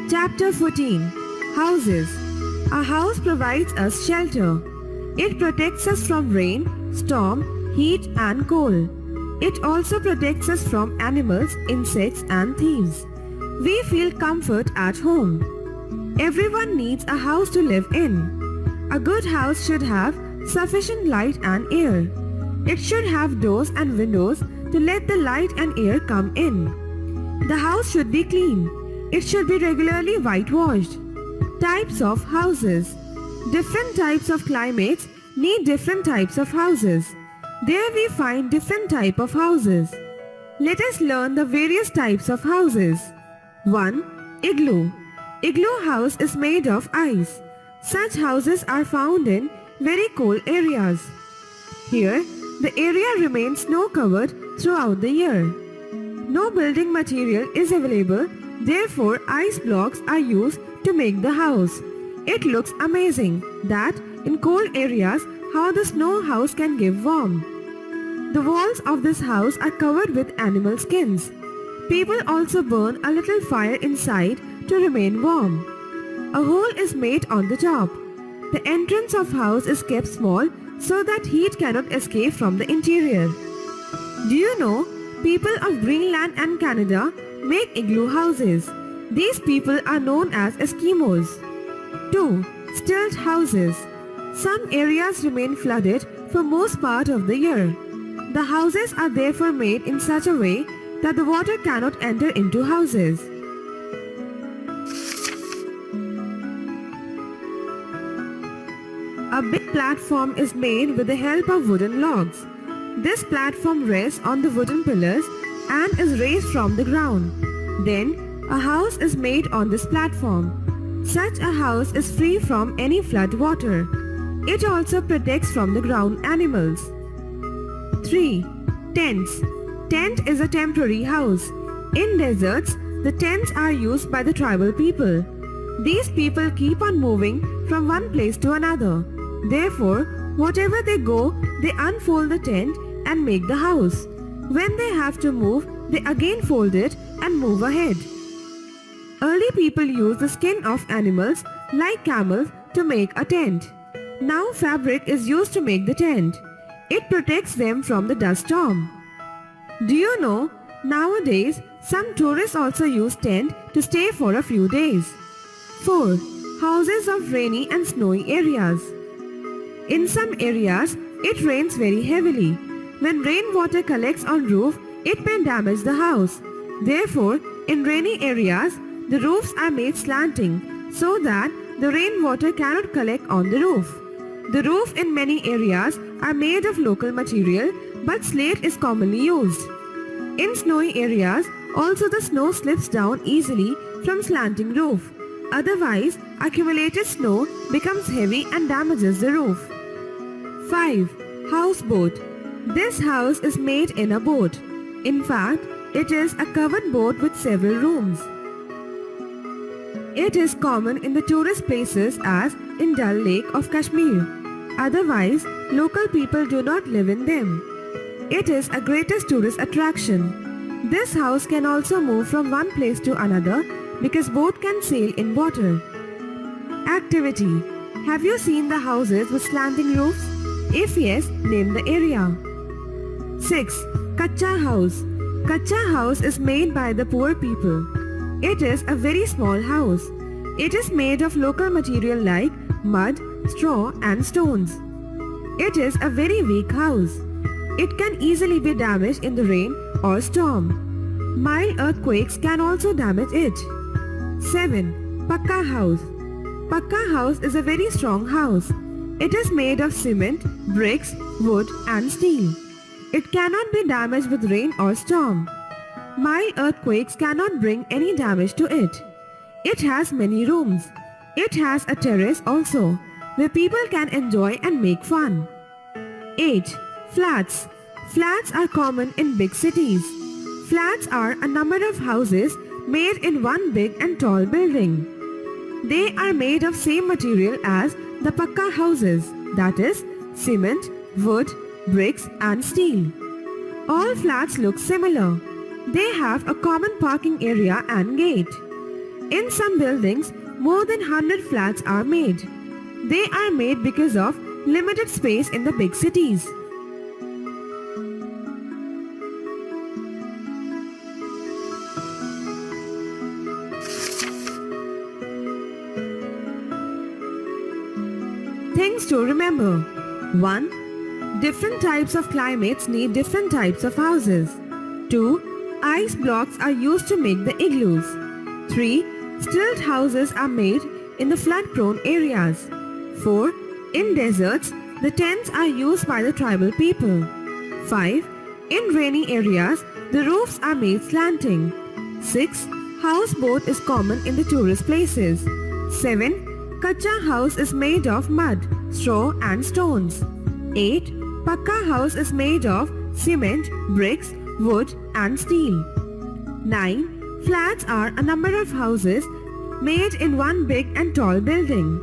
Chapter 14. Houses. A house provides us shelter. It protects us from rain, storm, heat and cold. It also protects us from animals, insects and thieves. We feel comfort at home. Everyone needs a house to live in. A good house should have sufficient light and air. It should have doors and windows to let the light and air come in. The house should be clean. It should be regularly whitewashed. Types of houses. Different types of climates need different types of houses. There we find different type of houses. Let us learn the various types of houses. 1. Igloo. Igloo house is made of ice. Such houses are found in very cold areas. Here, the area remains snow-covered throughout the year. No building material is available, therefore ice blocks are used to make the house. It looks amazing that in cold areas how the snow house can give warmth. The walls of this house are covered with animal skins. People also burn a little fire inside to remain warm. A hole is made on the top. The entrance of house is kept small so that heat cannot escape from the interior. Do you know, people of Greenland and Canada make igloo houses. These people are known as Eskimos. 2. Stilt houses. Some areas remain flooded for most part of the year. The houses are therefore made in such a way that the water cannot enter into houses. A big platform is made with the help of wooden logs. This platform rests on the wooden pillars and is raised from the ground. Then, a house is made on this platform. Such a house is free from any flood water. It also protects from the ground animals. 3. Tents. Tent is a temporary house. In deserts, the tents are used by the tribal people. These people keep on moving from one place to another. Therefore, whatever they go, they unfold the tent and make the house. When they have to move, they again fold it and move ahead. Early people used the skin of animals like camels to make a tent. Now fabric is used to make the tent. It protects them from the dust storm. Do you know, nowadays some tourists also use tent to stay for a few days. 4. Houses of rainy and snowy areas. In some areas, it rains very heavily. When rainwater collects on roof, it may damage the house. Therefore, in rainy areas, the roofs are made slanting so that the rainwater cannot collect on the roof. The roof in many areas are made of local material, but slate is commonly used. In snowy areas, also the snow slips down easily from slanting roof. Otherwise, accumulated snow becomes heavy and damages the roof. 5. Houseboat. This house is made in a boat. In fact, it is a covered boat with several rooms. It is common in the tourist places as in Dal Lake of Kashmir. Otherwise, local people do not live in them. It is a greatest tourist attraction. This house can also move from one place to another because boat can sail in water. Activity. Have you seen the houses with slanting roofs? If yes, name the area. 6. Kacha house. Kacha house is made by the poor people. It is a very small house. It is made of local material like mud, straw and stones. It is a very weak house. It can easily be damaged in the rain or storm. Mild earthquakes can also damage it. 7. Pakka house. Pakka house is a very strong house. It is made of cement, bricks, wood and steel. It cannot be damaged with rain or storm. Mild earthquakes cannot bring any damage to it. It has many rooms. It has a terrace also, where people can enjoy and make fun. 8. Flats. Flats are common in big cities. Flats are a number of houses made in one big and tall building. They are made of same material as the Pakka houses, that is, cement, wood, bricks and steel. All flats look similar. They have a common parking area and gate. In some buildings, more than 100 flats are made. They are made because of limited space in the big cities. Things to remember. 1. Different types of climates need different types of houses. 2. Ice blocks are used to make the igloos. 3. Stilt houses are made in the flood-prone areas. 4. In deserts, the tents are used by the tribal people. 5. In rainy areas, the roofs are made slanting. 6. Houseboat is common in the tourist places. 7. Kacha house is made of mud, straw and stones. 8. Pakka house is made of cement, bricks, wood and steel. 9. Flats are a number of houses made in one big and tall building.